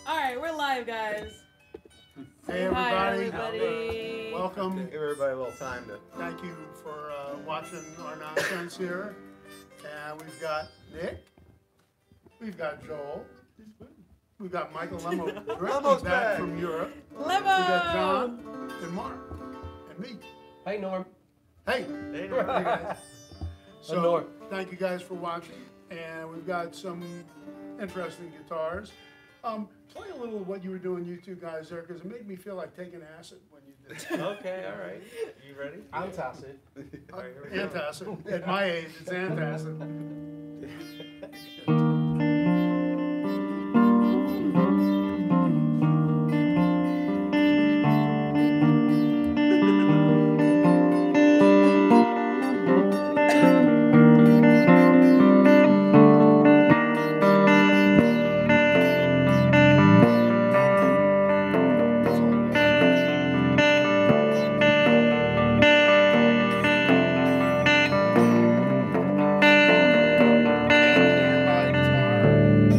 All right, we're live, guys. Hey, Hi, everybody. everybody. Welcome. Give everybody a little time to. Thank you for watching our nonsense here. And we've got Nick. We've got Joel. We've got Michael Lemo directly back from Europe. Lemo! We got John and Mark and me. Hey, Norm. Hey. Hey, Hey, guys. So, Norm. thank you guys for watching. And we've got some interesting guitars. Play a little of what you were doing, you two guys there, because it made me feel like taking acid when you did it. Okay, all right. You ready? Antacid. All right, here we go. Antacid. At my age, it's antacid.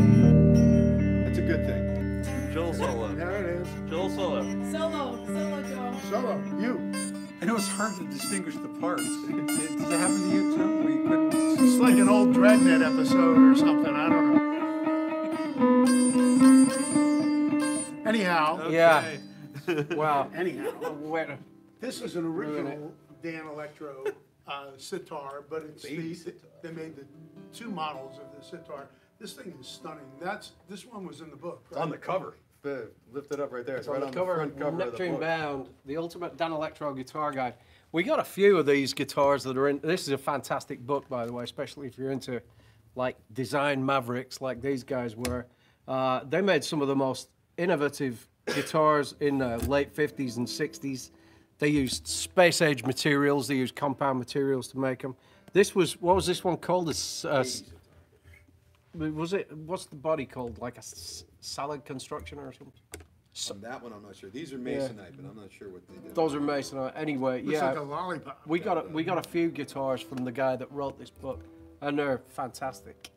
That's a good thing. Joel solo. There it is. Joel solo. Solo, Joe. Solo, you. I know it's hard to distinguish the parts. Does that happen to you too? Where you couldn't... It's like an old Dragnet episode or something. I don't know. Anyhow, Okay. Wow. anyhow, Where? this is an original Dan Electro sitar, but it's they made the two models of the sitar. This thing is stunning. This one was in the book. It's on the cover. Lift it up right there. It's right On the on cover, the front cover of the Neptune book. Bound, the ultimate Dan Electro guitar guide. We got a few of these guitars that are in. This is a fantastic book, by the way, especially if you're into like design mavericks like these guys were. They made some of the most innovative guitars in the late 50s and 60s. They used space age materials. They used compound materials to make them. This was, what was this one called? Was it, what's the body called? Like a salad construction or something? On that one, I'm not sure. These are masonite, but I'm not sure what they did. Those are Masonite. Anyway, Looks yeah. like a lollipop. We got a few guitars from the guy that wrote this book, and they're fantastic.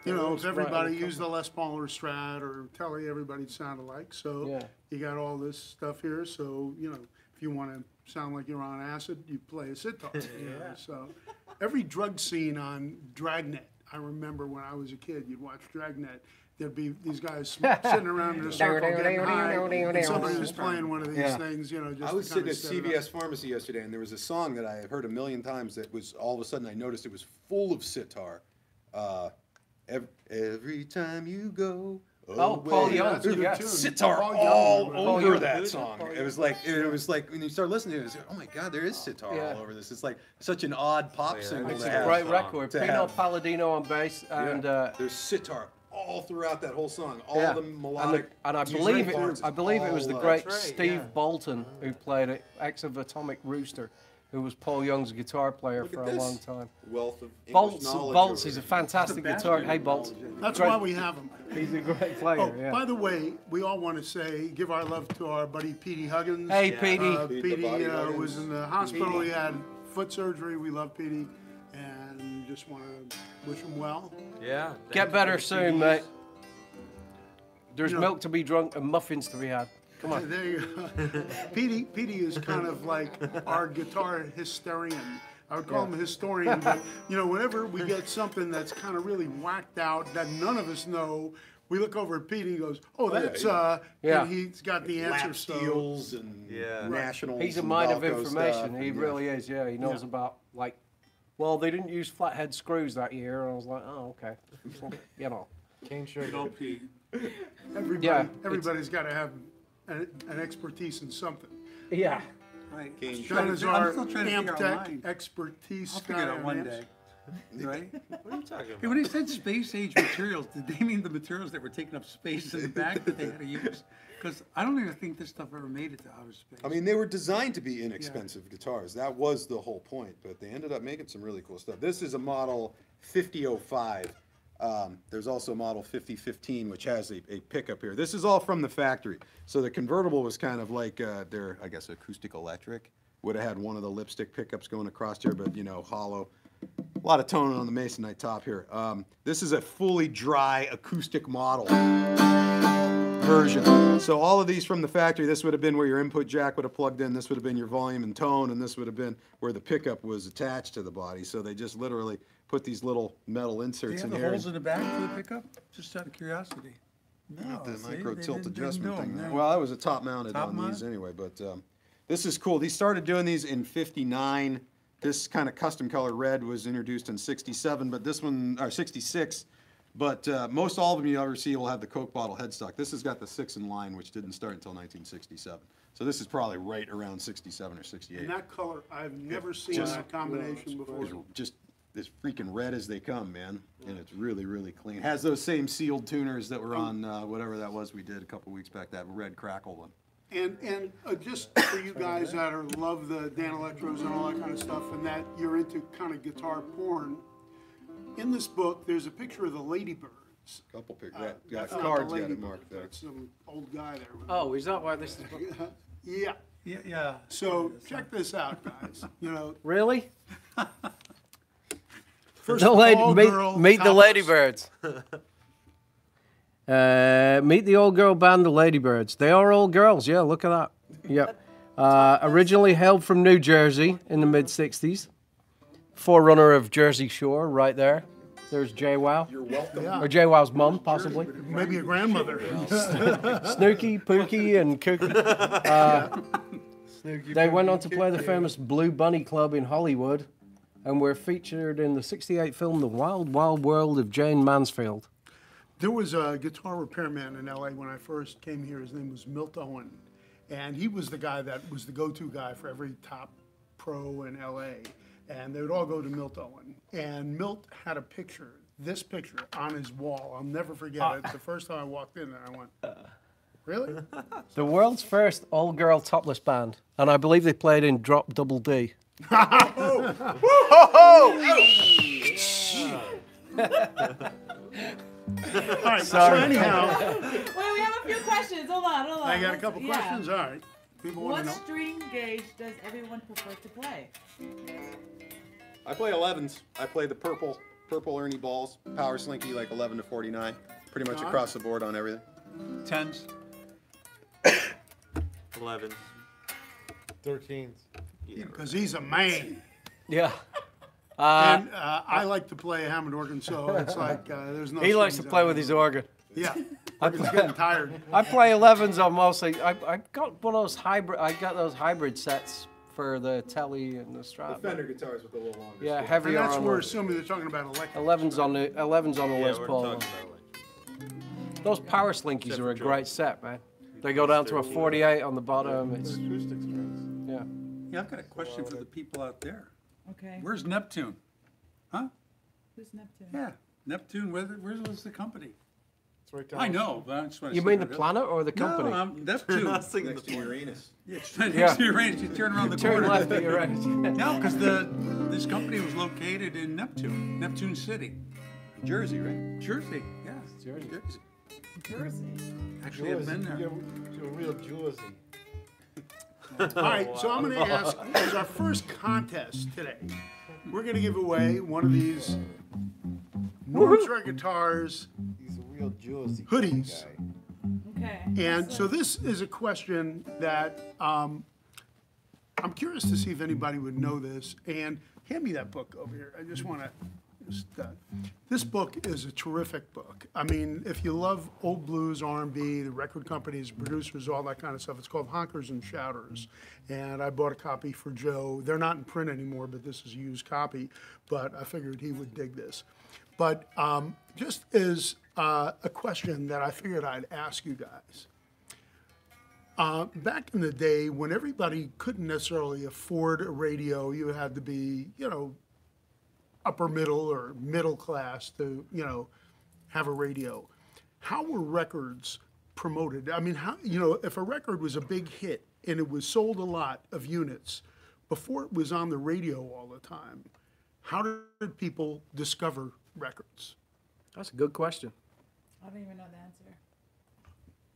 You know, if everybody right. used the Les Paul or Strat or Telly, everybody sound alike. So Yeah. you got all this stuff here. So, you know, if you want to sound like you're on acid, you play a sitar. You know? So every drug scene on Dragnet, I remember when I was a kid, you'd watch Dragnet. There'd be these guys sitting around in a circle getting high, and somebody was playing one of these things, you know, just I was to sitting kinda at set it CVS up. Pharmacy yesterday, and there was a song that I had heard a million times that was all of a sudden I noticed it was full of sitar. Every time you go. Oh, Paul away. Young, That's a good yeah. tune. Sitar Paul all Young. Paul over Young. that song. It was like when you start listening to it, it's like, oh my God, there is sitar Yeah. all over this. It's like such an odd pop single It's to a have. great record. to Pino have. Palladino on bass, and There's sitar all throughout that whole song. All yeah. the melodic. and I music believe parts, I believe it was the all, great that's right, Steve yeah. Bolton who played it, ex of Atomic Rooster, who was Paul Young's guitar player Look for at a this long time. Wealth of English Bolts knowledge is a over fantastic guitar. Hey, Bolts. That's Great. why we have them. He's a great player. Oh, yeah. by the way, we all want to give our love to our buddy Petey Huggins. Hey, Petey. Pete the Body Petey Huggins. was in the hospital. He had foot surgery. We love Petey, and just want to wish him well. Yeah. Get better soon, mate. There's You know- milk to be drunk and muffins to be had. Come on. There you go. Petey is kind of like our guitar historian. I would call him a historian, but you know, whenever we get something that's kind of really whacked out that none of us know, we look over at Petey and he goes, "Oh, that's Yeah. and he's got the answer." lap So steels and Yeah. nationals. He's a and mind of Valco information. stuff, He and really is. Yeah, he knows Yeah. about like. Well, they didn't use flathead screws that year, and I was like, oh, okay. You know. Cane sugar. Yeah, everybody's got to have an expertise in something. Yeah. Right. Cane John is I'm our still trying to figure out Amtech mine. expertise. I'll figure it out one day. Right? What are you talking Hey, about? when they said space age materials, did they mean the materials that were taking up space in the back that they had to use? Because I don't even think this stuff ever made it to outer space. I mean, they were designed to be inexpensive guitars. That was the whole point, but they ended up making some really cool stuff. This is a model 5005. There's also a model 5015, which has a pickup here. This is all from the factory. So the convertible was kind of like their, I guess, acoustic electric. Would have had one of the lipstick pickups going across here, but, you know, hollow. A lot of tone on the Masonite top here. This is a fully dry acoustic model version. So all of these from the factory, this would have been where your input jack would have plugged in, this would have been your volume and tone, and this would have been where the pickup was attached to the body. So they just literally put these little metal Do you inserts have in the here. holes in the back for the pickup? Just out of curiosity. No, The see, micro they tilt didn't adjustment know, thing. no. Well, that was a top mounted Top on these mount? anyway, but this is cool. These started doing these in '59. This kind of custom color red was introduced in '67, but this one, or '66. But most all of them you ever see will have the Coke bottle headstock. This has got the 6 in line, which didn't start until 1967. So this is probably right around '67 or '68. And that color, I've never seen Just- that combination before. It's just as freaking red as they come, man. And it's really, really clean. Has those same sealed tuners that were on whatever that was we did a couple weeks back, that red crackle one. And just for you guys that are love the Dan Electros and all that kind of stuff, and that you're into kind of guitar porn, in this book there's a picture of the Ladybirds. Couple pick, That's got not cards the got it Ladybirds, marked there. that's some old guy there. Oh, is that why this is? Yeah. Yeah, yeah. So check this out, guys. You know, Really? first The lady, all-girl meet the topless. Ladybirds. Meet the old girl band, the Ladybirds. They are all girls. Yeah, look at that. Yep. Originally hailed from New Jersey in the mid '60s. Forerunner of Jersey Shore, right there. There's JWoww. You're welcome. Yeah. Or JWoww's mum, possibly. Maybe a grandmother. Snooky, Pookie, and Cookie. They went on to play the famous Blue Bunny Club in Hollywood and were featured in the '68 film The Wild Wild World of Jane Mansfield. There was a guitar repairman in LA when I first came here. His name was Milt Owen. And he was the guy that was the go-to guy for every top pro in LA. And they would all go to Milt Owen. And Milt had a picture, this picture, on his wall. I'll never forget it. The first time I walked in there, I went, really? The world's first all-girl topless band, and I believe they played in Drop Double D. All right, so Sorry. anyhow, Wait, we have a few questions. Hold on. I got a couple Yeah. questions. All right. People want What to know. string gauge does everyone prefer to play? I play 11s. I play the purple Ernie balls, power slinky, like 11 to 49. Pretty much John? across the board on everything. 10s. 11. 13s. Because he's a man. Yeah. And I like to play a Hammond organ, so it's like there's no. He likes to strings play out with there. his organ. Yeah. He's getting tired. I play 11s on mostly. I got one of those hybrid. I got those hybrid sets for the Telly and the Strat. guitars with a little longer. Yeah, And heavier that's on we're the assuming they're talking about electric. 11s on the Yeah, Les we're Paul. talking about like Those power slinkies Except are for a Joe. great set, man. They go down to a 48 on the bottom. It's acoustic strings. yeah. Yeah, I've got a question for the people out there. Okay. Where's Neptune? Huh? Who's Neptune? Yeah, Neptune, where was the company? It's right down I the know, but I just want to You mean the planet or the company? No, Neptune. I was thinking Next the to planet. Uranus. Yeah, it's right next to Uranus. You turn around the Turn corner. left at your right. No, because this company was located in Neptune City, Jersey, right? Jersey. Yeah, Jersey. Jersey. Actually, I've been there. You're real Jersey. All right, so I'm going to ask, as our first contest today, we're going to give away one of these Northstar guitars He's a real Jersey hoodies. guy. Okay. And so this is a question that I'm curious to see if anybody would know this. And hand me that book over here. I just want to. This book is a terrific book. I mean, if you love old blues, R&B, the record companies, producers, all that kind of stuff, it's called Honkers and Shouters. And I bought a copy for Joe. They're not in print anymore, but this is a used copy. But I figured he would dig this. But just as a question that I figured I'd ask you guys. Back in the day, when everybody couldn't necessarily afford a radio, you had to be, you know, upper middle or middle class to, you know, have a radio. How were records promoted? I mean, how, you know, if a record was a big hit and it was sold a lot of units before it was on the radio all the time, how did people discover records? That's a good question. I don't even know the answer.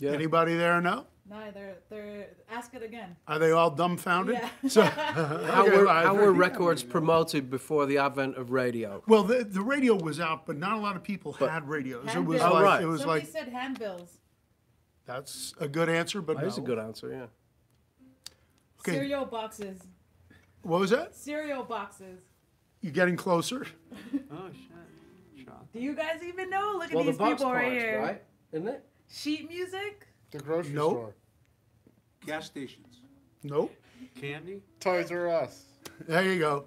Yeah. Anybody there know? No, they're ask it again. Are they all dumbfounded? Yeah. So, How okay, were, I how agree. were records promoted before the advent of radio? Well, the radio was out, but not a lot of people had radios. It was Handbills. like right. it was Somebody like said handbills. that's a good answer, but That is a no. good answer, yeah. Okay. Cereal boxes. What was that? Cereal boxes. You're getting closer. Oh, shit. Shot. Do you guys even know? Look at Well, the these box people parts, right here. right? Isn't it? Sheet music. The grocery Nope. store. Gas stations. Nope. Candy. Toys R Us. There you go.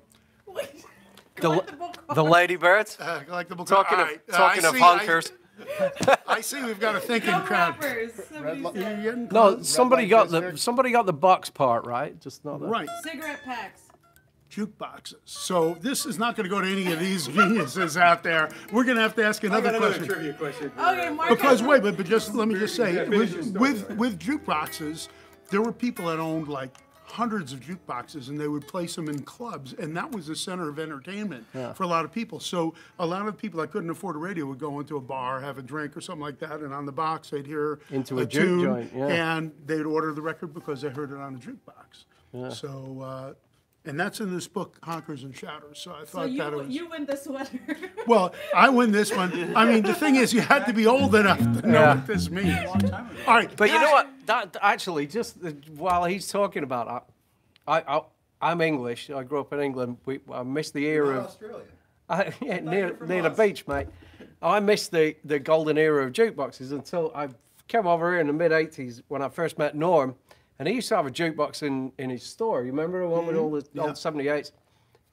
Wait. The, Collectible the cards. ladybirds? Collectible. Talking All of, right. talking I of see- hunkers. I see we've got a thinking No crowd. rappers. Somebody You're said. getting No, close. somebody light got the district. somebody got the box part, right? Just not the Right. Cigarette packs. Jukeboxes. So this is not going to go to any of these geniuses out there. We're going to have to ask another question. trivia question. Okay, Mark. Because wait, but just let me just say, Yeah, finish your story, with jukeboxes, there were people that owned like hundreds of jukeboxes, and they would place them in clubs, and that was the center of entertainment for a lot of people. So a lot of people that couldn't afford a radio would go into a bar, have a drink or something like that, and on the box they'd hear Into a juke tune, joint, yeah. and they'd order the record because they heard it on a jukebox. So. And that's in this book, Honkers and Shouters. So I So thought that was. you win the sweater. Well, I win this one. I mean, the thing is, you had to be old enough to know Yeah. what this means. Long time ago. All right, But you know what? That actually, just while he's talking about it, I'm English. I grew up in England. I missed the era of Australian. yeah, near the beach, mate. I missed the golden era of jukeboxes until I came over here in the mid '80s when I first met Norm, and he used to have a jukebox in his store. You remember the one with all the old '78s?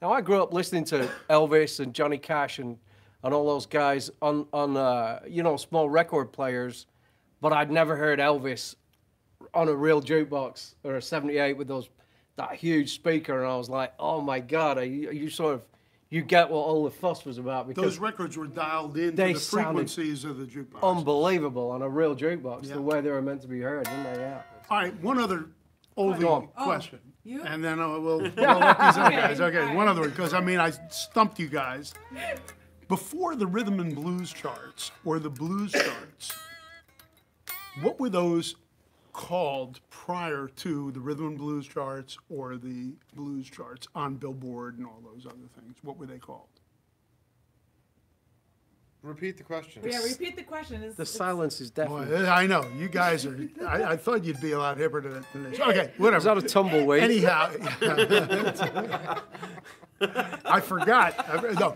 Now I grew up listening to Elvis and Johnny Cash and all those guys on you know, small record players, but I'd never heard Elvis on a real jukebox or a '78 with that huge speaker, and I was like, oh my God, you get what all the fuss was about because those records were dialed into They the sounded frequencies of the jukebox. unbelievable on a real jukebox, Yeah. the way they were meant to be heard, didn't they? Yeah. All right, one other Go oldie on. question. you? And then we'll let these other guys. Okay, Okay. one other one, because I mean, I stumped you guys. Before the rhythm and blues charts or the blues charts, what were those called prior to the rhythm and blues charts or the blues charts on Billboard and all those other things? What were they called? Repeat the question. Yeah, repeat the question. The silence is Boy, deafening. I know you guys are. I thought you'd be a lot hipper than this. Okay, whatever. Is that a tumbleweed? Anyhow, I forgot. No,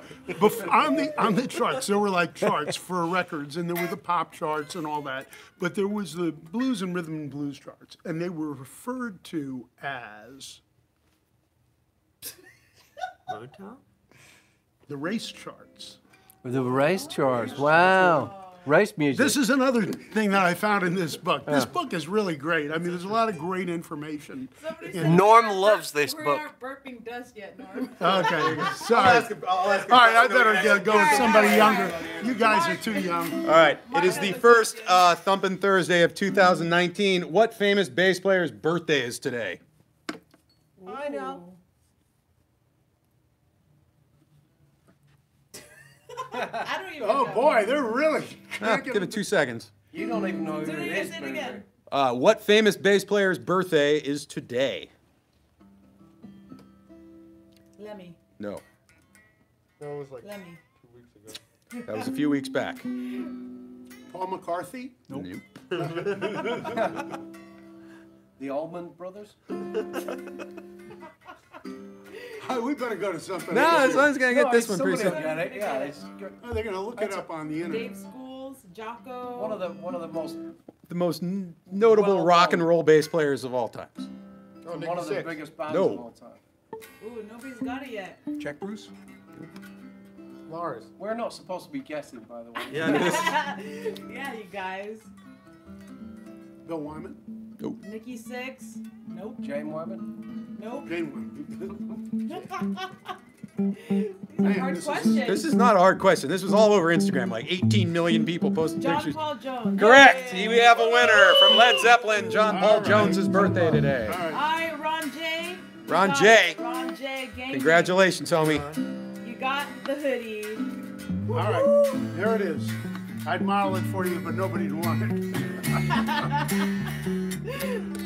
on the charts, there were like charts for records, and there were the pop charts and all that. But there was the blues and rhythm and blues charts, and they were referred to as the race charts. The race charts. Wow. Race music. This is another thing that I found in this book. This book is really great. I mean, there's a lot of great information. Somebody in- said Norm we aren't loves this we book. aren't burping dust yet, Norm. Okay, sorry. I'll ask a All right, I question. better go with somebody younger. You guys are too young. All right, it is the first Thumpin' Thursday of 2019. What famous bass player's birthday is today? I know. I don't even Oh know. boy, they're really. Give it 2 seconds. You don't even know who Do it it is. again, say it again. What famous bass player's birthday is today? Lemmy. No, That was like Lemmy. 2 weeks ago. that was a few weeks back. Paul McCarthy? Nope. The Allman Brothers? We better go to something. No, someone's gonna get this one Somebody pretty will soon. get it. Yeah, it's Oh, they're gonna look it up on the internet. Dave Schools, Jocko. one of the most The most notable Well rock and known. roll bass players of all times. Oh, one Nikki of the Sixx. biggest bands No. of all time. Ooh, nobody's got it yet. Check Bruce. Lars. We're not supposed to be guessing, by the way. Yeah, you guys. Bill Wyman? Nikki Sixx. Nope. Jay Mormon? Nope. Jane Wyman. These are hard this is- questions. This is not a hard question. This was all over Instagram. Like 18 million people posting John pictures. Paul Jones. Correct. Yay. We have a winner from Led Zeppelin, John Paul Jones' birthday today. Hi, Ron J. Ron You got J. it. Ron J. Gang Congratulations, homie. You got the hoodie. All right, there it is. I'd model it for you, but nobody'd want it.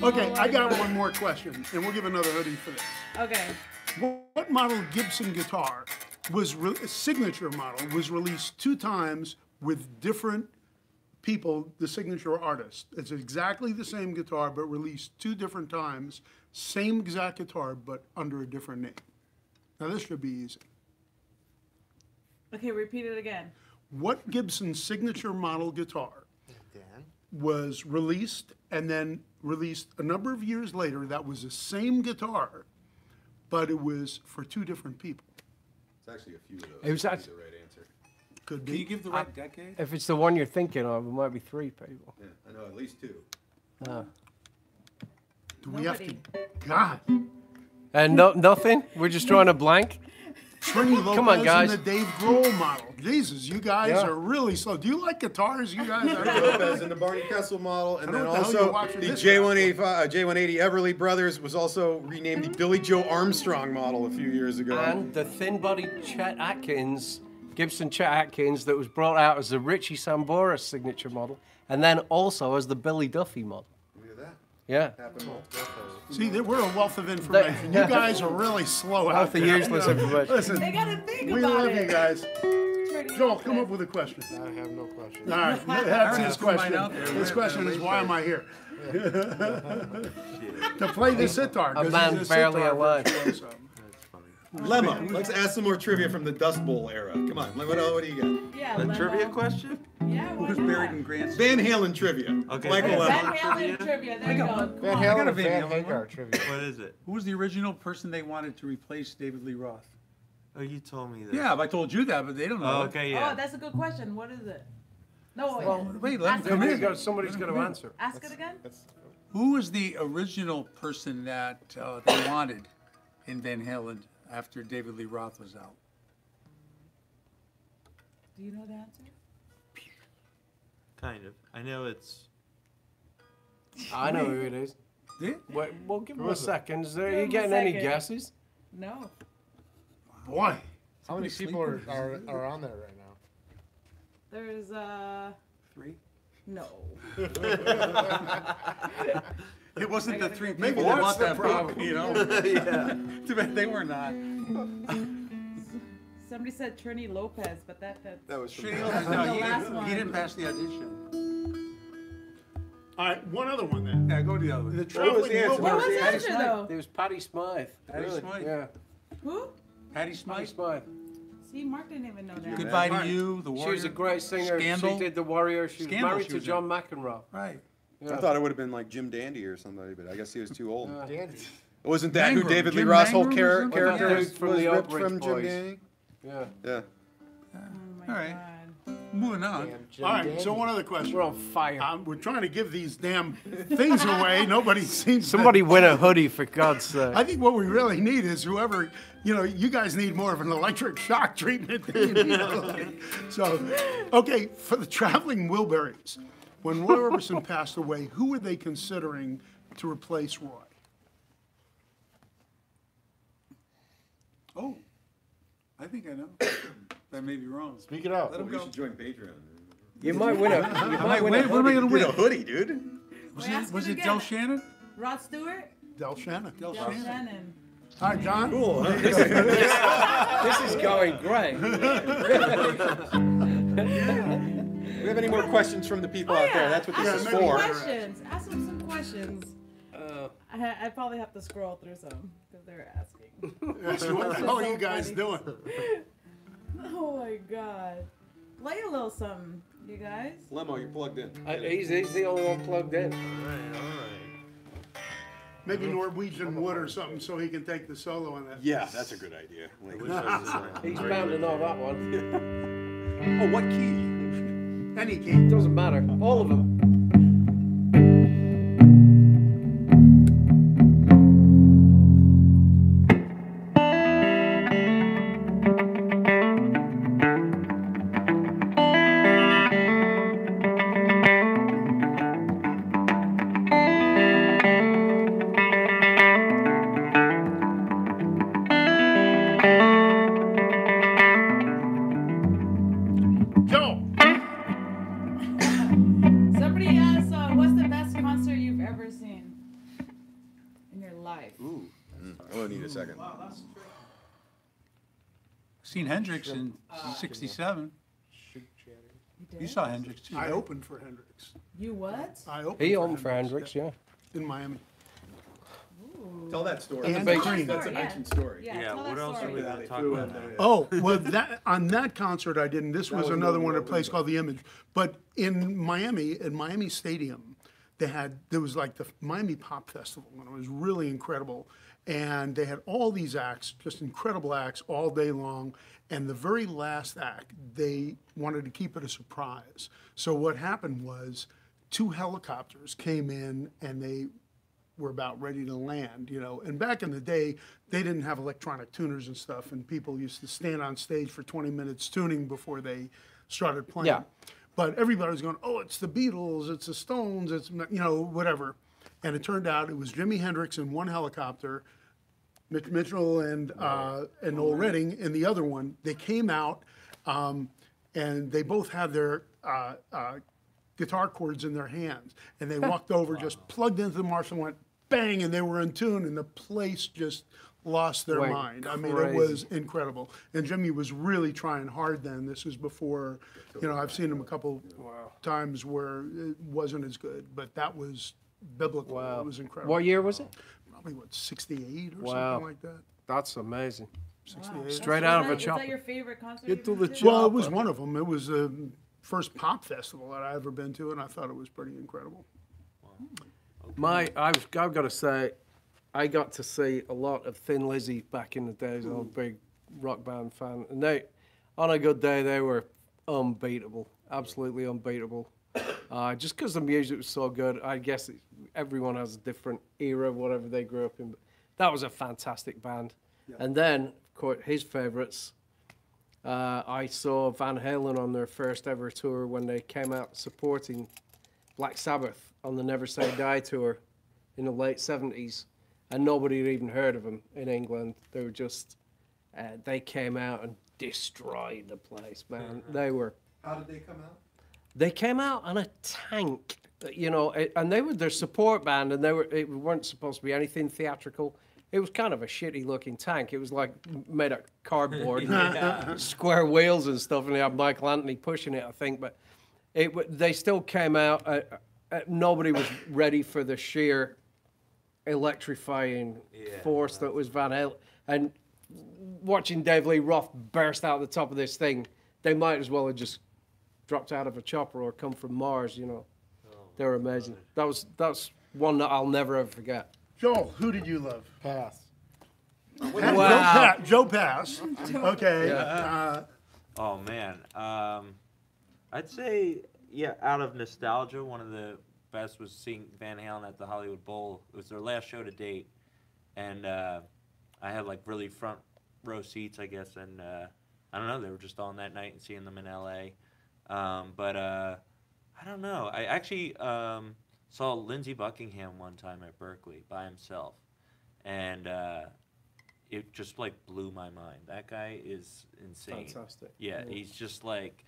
Okay, I got one more question, and we'll give another hoodie for this. Okay. What model Gibson guitar was a signature model was released 2 times with different people, the signature artist? It's exactly the same guitar, but released 2 different times. Same exact guitar, but under a different name. Now this should be easy. Okay, repeat it again. What Gibson signature model guitar Dan? was released and then released a number of years later that was the same guitar, but it was for 2 different people? It's actually a few of those. It was That's act- the right answer. Could Can you be. give the right decade? If it's the one you're thinking of, it might be 3 people. Yeah, I know at least 2. Do we have to? Nobody. God. And no, nothing? We're just drawing a blank? Trini Lopez Come on, guys. and the Dave Grohl model. Jesus, you guys Yeah. are really slow. Do you like guitars, you guys? Lopez and the Barney Kessel model, and I then don't know what the hell also you're watching the this J180 Everly Brothers was also renamed the Billy Joe Armstrong model a few years ago. And the thin-bodied Chet Atkins, Gibson Chet Atkins, that was brought out as the Richie Sambora signature model, and then also as the Billy Duffy model. Look at that. Yeah. Happened multiple times. See, we're a wealth of information. You guys are really slow out Wealth of there. useless information. Listen, They gotta think we about love it. you guys. Pretty Joel, good. come up with a question. I have no question. All right, that's already his threw mine question. out there. His question is, why am I here? To play the sitar. 'cause man he's a barely sitar alive. virtuoso, so. Lemma, let's ask some more trivia from the Dust Bowl era. Come on, what do you got? Yeah, A Lemma. trivia question? Yeah, why Who's not? buried in Grant's? Van Halen trivia. Okay. Michael Van Lemma. Van Halen trivia. There you go. Come Van on. got Halen a and Van Van Halen Hagar one. trivia. What is it? Who was the original person they wanted to replace David Lee Roth? Oh, you told me this. Yeah, I told you that, but they don't know. Oh, it. okay, yeah. Oh, that's a good question. What is it? No, Wait, let him ask come it in. again. Somebody's got to answer. Ask it again. Who was the original person that they wanted in Van Halen after David Lee Roth was out? Do you know the answer? Kind of. I know it's. I know who it is. Yeah? Wait, we'll give him a is it? second. Is there, Give are you him a getting any second. guesses? No. Boy, How many Somebody people sleeping? are on there right now? There's 3? no. It wasn't the 3 Maybe people that that's bought the that book, you know? Yeah. Too bad they were not. Somebody said Trini Lopez, but that's That was from No, The last he one. didn't pass the audition. all right, one other one then. Yeah, go to the other one. The What was traveling the answer? Wilburys. What was the Patty answer Smythe. though? It was Patty Smythe. Patty Really? Smythe. Yeah. Who? Patty Patty Smythe. Smythe. See, Mark didn't even know that. Goodbye to Right. You, The She Warrior. was a great singer. Scandal. She did The Warrior. She was Scandal married she to was John McEnroe. Right. Yeah. I thought it would have been like Jim Dandy or somebody, but I guess he was too old. Dandy. Wasn't that who Mangrum. David Lee Jim Roth's whole Mangrum or something? character Yeah. was, From was the ripped Oak Ridge from Jim Boys. Dandy? Yeah. Yeah. Oh my All right. God. Moving on. Damn, Jim All right, Dandy. so one other question. We're on fire. We're trying to give these damn things away. Nobody seems to- Somebody win a hoodie, for God's sake. I think what we really need is whoever, you guys need more of an electric shock treatment. Than you know. So, okay, for the traveling Wilburys, when Roy Orbison passed away, who were they considering to replace Roy? Oh, I think I know. That may be wrong. Speak it out. Let him We go. should join Patreon. You might win a. You might win a Wait, what am I hoodie. going to Get a win? hoodie, dude. Was Wait, ask it, was it it again. Del Shannon? Rod Stewart? Del Shannon. Del Del Shannon. Shannon. All right, John. Cool. Huh? This is going great. We have any more questions from the people Oh, out there? yeah. That's what this Ask is him some for. questions. Ask him some questions. I probably have to scroll through some because they're asking. So what the hell are you so guys funny. doing? Oh my God. Play a little something, you guys. Lemo, you're plugged in. He's the only one plugged in. All right. Maybe Norwegian wood or something so he can take the solo on that. Yeah, that's a good idea. Like, He's bound to know that one. oh, what key? Any key. Doesn't matter. All of them. Joe, 5. Ooh, I only need a second. Seen Hendrix in '67. You You did? saw Hendrix too. I right? opened for Hendrix. You what? I opened He owned for Hendrix, yeah. in Miami. Tell that story. And That's Cream. That's an ancient story. Yeah, Yeah, tell what that else are story. we gonna talk about? Oh, well, that on that concert I didn't. This was was another one one at a more place window. called the Image. But in Miami, at Miami Stadium, there was like the Miami Pop Festival, and it was really incredible. And they had all these acts, just incredible acts all day long. And the very last act, they wanted to keep it a surprise. So what happened was 2 helicopters came in and they were about ready to land, you know. And back in the day, they didn't have electronic tuners and stuff, and people used to stand on stage for 20 minutes tuning before they started playing. Yeah. But everybody was going, oh, it's the Beatles, it's the Stones, it's, you know, whatever. And it turned out it was Jimi Hendrix in one helicopter, Mitch Mitchell and Noel Redding in the other one. They came out, and they both had their guitar cords in their hands. And they walked over, just plugged into the Marshall, and went bang, and they were in tune, and the place just lost their Went mind. I mean, it crazy. was incredible. And Jimmy was really trying hard then. This was before, you know, I've seen him a couple times where it wasn't as good, but that was biblical. Wow. It was incredible. What year was it? Probably, what, 68 or Wow. something like that? That's amazing. 68. Straight out of a Is chopper. that your favorite concert? Get you've to been the to? Well, it was one of them. It was the first pop festival that I ever been to, and I thought it was pretty incredible. I've got to say, I got to see a lot of Thin Lizzy back in the days. I'm a big rock band fan, and they, on a good day, they were unbeatable, absolutely unbeatable. Just because the music was so good. I guess everyone has a different era, whatever they grew up in. But that was a fantastic band. And then, of course, his favorites. I saw Van Halen on their first ever tour when they came out supporting Black Sabbath on the Never Say Die tour in the late 70s. And nobody had even heard of them in England. They were just, they came out and destroyed the place, man. They were. How did they come out? They came out on a tank, you know, and they were their support band, and it weren't supposed to be anything theatrical. It was kind of a shitty looking tank. It was like made of cardboard, square wheels and stuff, and they had Michael Anthony pushing it, I think. But they still came out. Nobody was ready for the sheer electrifying force that was Van Halen. And watching Dave Lee Roth burst out the top of this thing, they might as well have just dropped out of a chopper or come from Mars, you know. They were amazing. That's one that I'll never ever forget. Joel, who did you love? Pass. Wow. Joe Pass. Okay. Oh man, I'd say out of nostalgia, one of the best was seeing Van Halen at the Hollywood Bowl. It was their last show to date, and I had like really front row seats, I guess, and I don't know, they were just on that night and seeing them in LA. But I don't know. I actually saw Lindsey Buckingham one time at Berkeley by himself, and it just like blew my mind. That guy is insane. Fantastic. Yeah, he's just like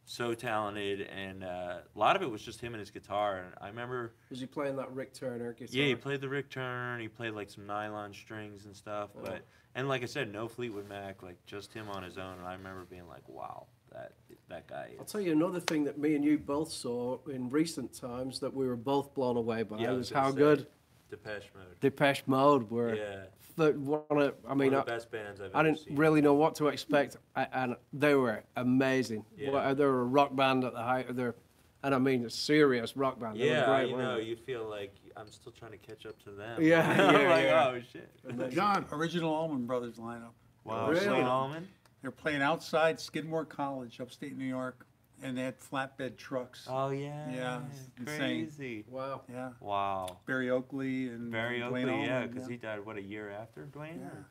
so talented, and a lot of it was just him and his guitar. And I remember, Was he playing that Rick Turner guitar? yeah, he played the Rick Turner, he played like some nylon strings and stuff. But and like I said, no Fleetwood Mac, like just him on his own. And I remember being like, wow, that guy. I'll tell you another thing that me and you both saw in recent times that we were both blown away by I was gonna how say, good Depeche Mode. Depeche Mode were. Yeah, One of one of the best bands I've I ever didn't seen. really know what to expect, and they were amazing. Yeah. They were a rock band at the height of their, and I mean a serious rock band. They were Yeah, great, you weren't know, they? you feel like I'm still trying to catch up to them. Yeah, I'm yeah, like, yeah. oh shit. John, Original Allman Brothers lineup. Wow, Really? Shane Allman. They're playing outside Skidmore College, upstate New York, and they had flatbed trucks. Oh yeah. Yeah, it's insane. Crazy. Wow. Yeah, Wow. Barry Oakley and Barry Dwayne Oakley, Allman, yeah, because he died what, a year after Dwayne? Yeah. Or-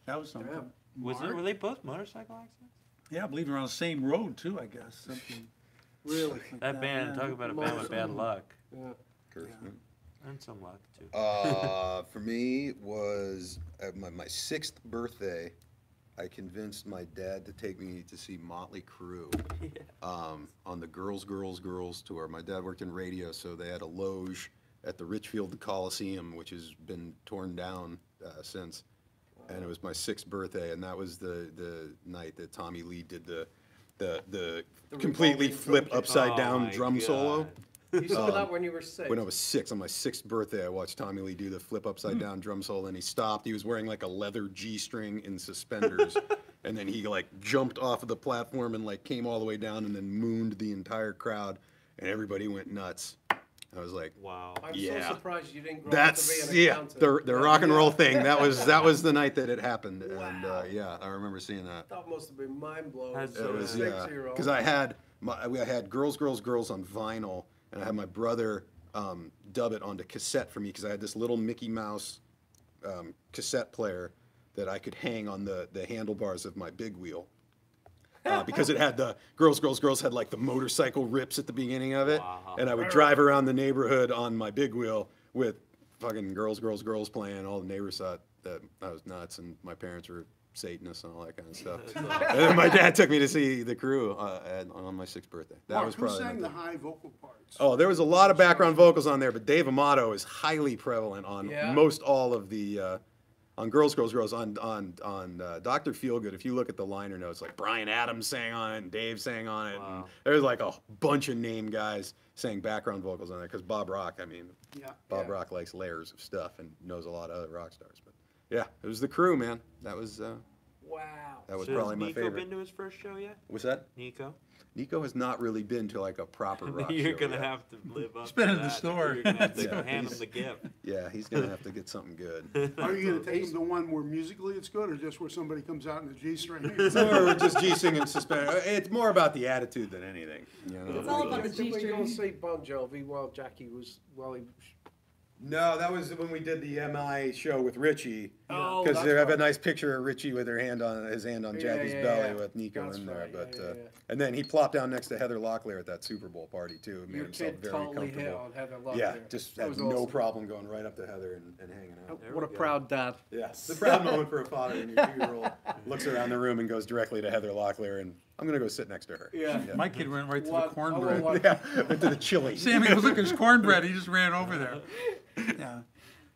That was something. Yeah. Was it? Were they both motorcycle accidents? Yeah, I believe they're on the same road too. I guess something. Really? like That band, yeah. talk about a band with bad luck Yeah. and some luck too. For me was at my 6th birthday, I convinced my dad to take me to see Motley Crue on the Girls tour. My dad worked in radio, so they had a loge at the Richfield Coliseum, which has been torn down since. And it was my 6th birthday, and that was the night that Tommy Lee did the completely revolving flip drum upside Oh down my drum solo. God. You saw that when you were 6. When I was 6, on my 6th birthday, I watched Tommy Lee do the flip upside down drum solo, and he stopped. He was wearing like a leather G-string and suspenders, and then he like jumped off of the platform and like came all the way down and then mooned the entire crowd, and everybody went nuts. I was like, Wow. I'm yeah. so surprised you didn't grow up that's to be an accountant. the rock and roll thing. That was the night that it happened, and yeah, I remember seeing that. That must have been mind blowing. That's It was, Yeah. yeah, because I had Girls, Girls, Girls on vinyl, and I had my brother dub it onto cassette for me because I had this little Mickey Mouse cassette player that I could hang on the handlebars of my big wheel. Because it had the Girls, Girls, Girls had like the motorcycle rips at the beginning of it, Wow. and I would drive around the neighborhood on my big wheel with fucking Girls, Girls, Girls playing. All the neighbors thought that I was nuts, and my parents were Satanists and all that kind of stuff. And then my dad took me to see the Crew on my 6th birthday. That Mark, was who probably sang my the high vocal parts? Oh, there was a lot of background vocals on there, but Dave Amato is highly prevalent on Yeah. most all of the on Girls, Girls, Girls. On Dr. Feelgood, if you look at the liner notes, like Brian Adams sang on it and Dave sang on it. And Wow. there's like a bunch of name guys sang background vocals on there because Bob Rock, I mean, Yeah. Bob Rock likes layers of stuff and knows a lot of other rock stars. But yeah, it was the Crew, man. That was Wow. probably my Nico favorite. been to his first show yet? What's that? Nico? Nico has not really been to like a proper rock You're show gonna yet. have to live up. He's been to in the that. store. You're gonna have to Yeah, hand him he's- the gift. Yeah, he's gonna have to get something good. Are you going to take them to one where musically it's good, or just where somebody comes out in a G-string? Or just G-sing and suspend. It's more about the attitude than anything. You know? It's all about the Did we go G-string. see Bon Jovi while Jackie was No, that was when we did the MI show with Richie. Oh, Because that's they have a right. nice picture of Richie with his hand on Yeah, Jackie's yeah, belly yeah. with Nico That's in there. right, But yeah, yeah. and then he plopped down next to Heather Locklear at that Super Bowl party too. Made Your himself kid very totally hit comfortable. on Heather Locklear. Yeah, just That had was no awesome. problem going right up to Heather and hanging out. There What a we go. proud dad. Yeah, it's a proud moment for a father when your 2-year-old looks around the room and goes directly to Heather Locklear and I'm gonna go sit next to her. Yeah. My kid went right to the What- cornbread. what- Yeah, went to the chili. Sammy was looking at his cornbread. He just ran over there. Yeah.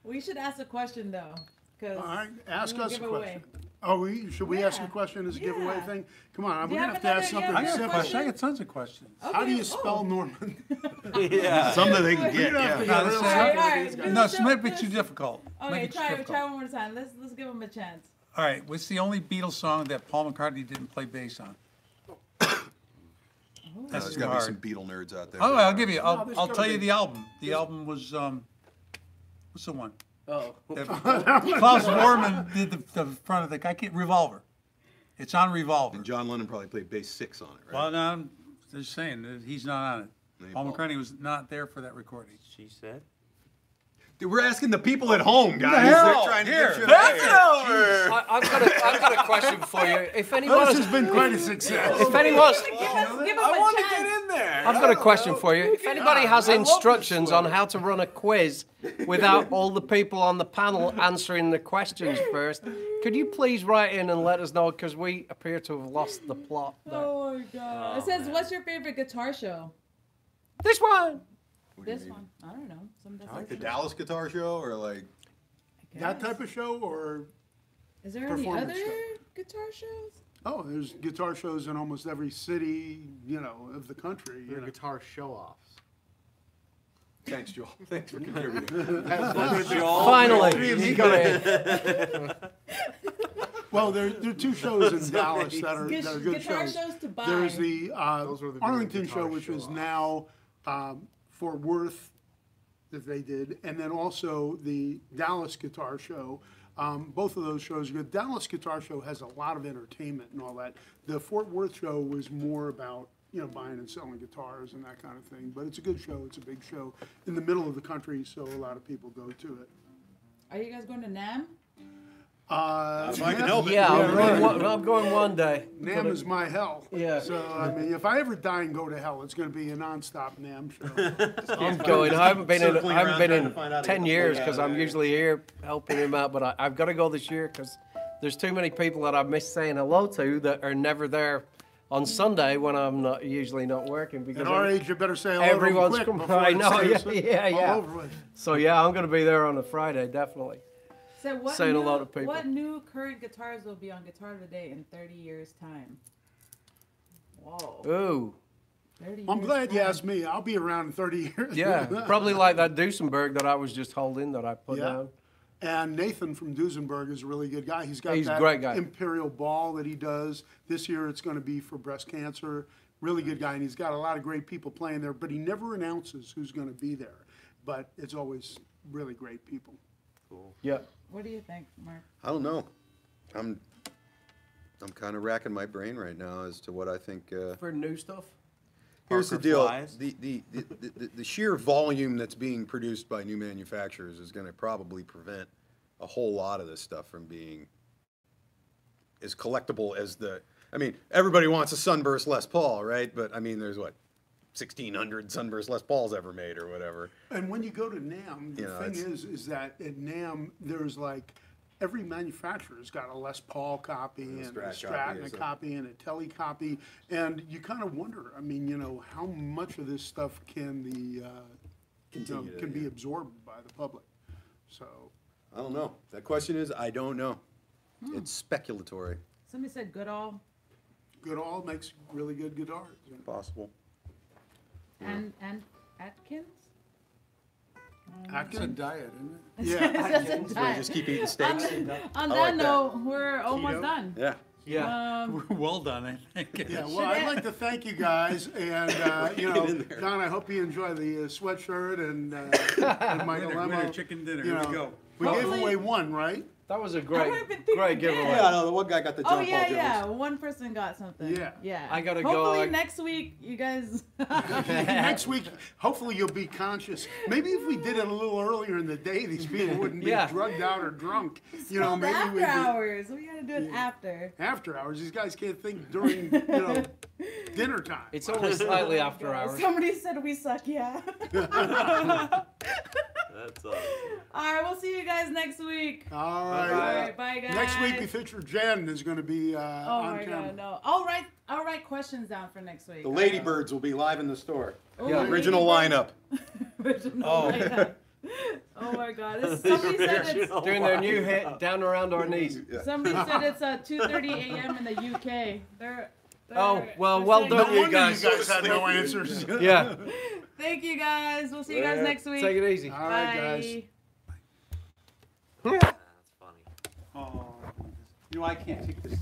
We should ask a question though, because All right, ask us a giveaway. question. Oh, should we ask a Yeah. question as a giveaway Yeah. thing? Come on, Do we're you gonna have have to ask another- something I got a Question? question. I simple. got tons of questions. How do you Okay, spell oh. Norman? Yeah. Something they can get. You have to Yeah. get No, real this is- All right, all right. simple. No, it's might be too difficult. Okay, Make it too try difficult. one more time. Let's give him a chance. All right, what's the only Beatles song that Paul McCartney didn't play bass on? That's There's too gotta be some hard. Beatle nerds out there. Oh, I'll give you. I'll there's I'll gotta tell you be. the album. The album was what's the one? Oh. That Klaus Borman did the front of the. I can't Revolver. It's on Revolver. And John Lennon probably played bass 6 on it, right? Well, no, I'm just saying that he's not on it. Maybe Paul Paul. McCartney was not there for that recording. She said. Dude, we're asking the people at home, guys. hell? They're trying to Here. get you I've got a question for you. If anyone This has been quite a success. if anyone's Give him a chance. there. I've got a question for you. If anybody has instructions on how to run a quiz without all the people on the panel answering the questions first, could you please write in and let us know? Because we appear to have lost the plot there. Oh my god. It says, "What's your favorite guitar show?" This one. This one. I don't know. Some Like the Dallas Guitar Show or like That type of show, or, Is there any performance other show. guitar shows? oh, there's guitar shows in almost every city, of the country. They're guitar show-offs. Thanks, Joel. Thanks for contributing. Finally, he got it. Well, there are 2 shows in Dallas that are good Guitar shows. shows to buy. There's the Those were the big Arlington guitar show, which is show-offs. now Fort Worth, that they did, and then also the Dallas Guitar Show. Both of those shows are good. Dallas Guitar Show has a lot of entertainment and all that. The Fort Worth show was more about buying and selling guitars and that kind of thing. But it's a good show. It's a big show in the middle of the country, so a lot of people go to it. Are you guys going to NAMM? If I can help it. Yeah, I'm going one day. NAMM is my hell. Yeah. So, I mean, if I ever die and go to hell, it's going to be a nonstop NAMM show. I'm going. I haven't been in. Circling I haven't around been trying to in find out 10 if the years plug because out I'm there. usually here helping him out. But I've got to go this year because there's too many people that I've missed saying hello to that are never there on Sunday when I'm usually not working because At our age, you better say hello everyone's to them quick come. before I it know, stays yeah. all over with. So yeah, I'm going to be there on a Friday, definitely. So what Saying new, a lot of people. What new current guitars will be on Guitar of the Day in 30 years' time? Whoa. Ooh, 30 I'm years' glad you time. asked me. I'll be around in 30 years. yeah, probably like that Duesenberg that I was just holding that I put Yeah. down. And Nathan from Duesenberg is a really good guy. He's got He's a that great guy. imperial ball that he does. This year it's going to be for breast cancer. Really good guy, and he's got a lot of great people playing there, but he never announces who's going to be there. But it's always really great people. Yeah. What do you think, Mark? I don't know. I'm kind of racking my brain right now as to what I think. For new stuff. Here's the Parker deal: flies. the sheer volume that's being produced by new manufacturers is going to probably prevent a whole lot of this stuff from being as collectible as the. I mean, everybody wants a Sunburst Les Paul, right? But I mean, there's what 1,600 Sunburst Les Pauls ever made, or whatever. And when you go to NAMM, the You know, thing it's- is that at NAMM, there's like, every manufacturer's got a Les Paul copy and a Strat and a copy and a Tele copy. And you kind of wonder, I mean, you know, how much of this stuff can can be absorbed by the public? So, I don't know. That question is, I don't know. It's speculatory. Somebody said Goodall Goodall makes really good guitars. Possible. and Atkins. It's a Atkins? diet, isn't it? Yeah. That's a So you just keep eating steaks. On I that like that. note, we're almost Keto? done. Yeah. Yeah. Well done, I think. Yeah, well, I'd like to thank you guys, and, you know, in there. Don, I hope you enjoy the sweatshirt and my Winner, dilemma. chicken dinner, You here we know, go. We gave Hopefully- away one, right? That was a don't even great, think we great did. giveaway. Yeah, no, the one guy got the Oh John Paul yeah, Jones. yeah. One person got something. Yeah. Yeah. I gotta go, Hopefully I- next week you guys. Next week, hopefully you'll be conscious. Maybe if we did it a little earlier in the day, these people wouldn't be Yeah. drugged out or drunk. You know, Called maybe after we'd be hours. We gotta do it after. after hours. These guys can't think during, you know, dinner time. It's only slightly after hours. Somebody said we suck. Yeah. That's awesome. All right. We'll see you guys next week. All All right. right. Bye guys. Next week, the feature Jen is going to be Oh on my camera. God, no. I'll write questions down for next week. The Ladybirds will be live in the store. Oh, Yeah. Original lineup. Original Oh. lineup. Oh my God. Somebody said it's. Doing their new hit, Down Around Our Knees. Somebody said it's 2:30 a.m. in the UK. Oh, well, they're well saying done, No that. you wonder guys. you guys had no answers. Yeah. Thank you guys. We'll see you guys next week. Take it easy. All right, guys. Bye. That's funny. Oh, you know, I can't take this.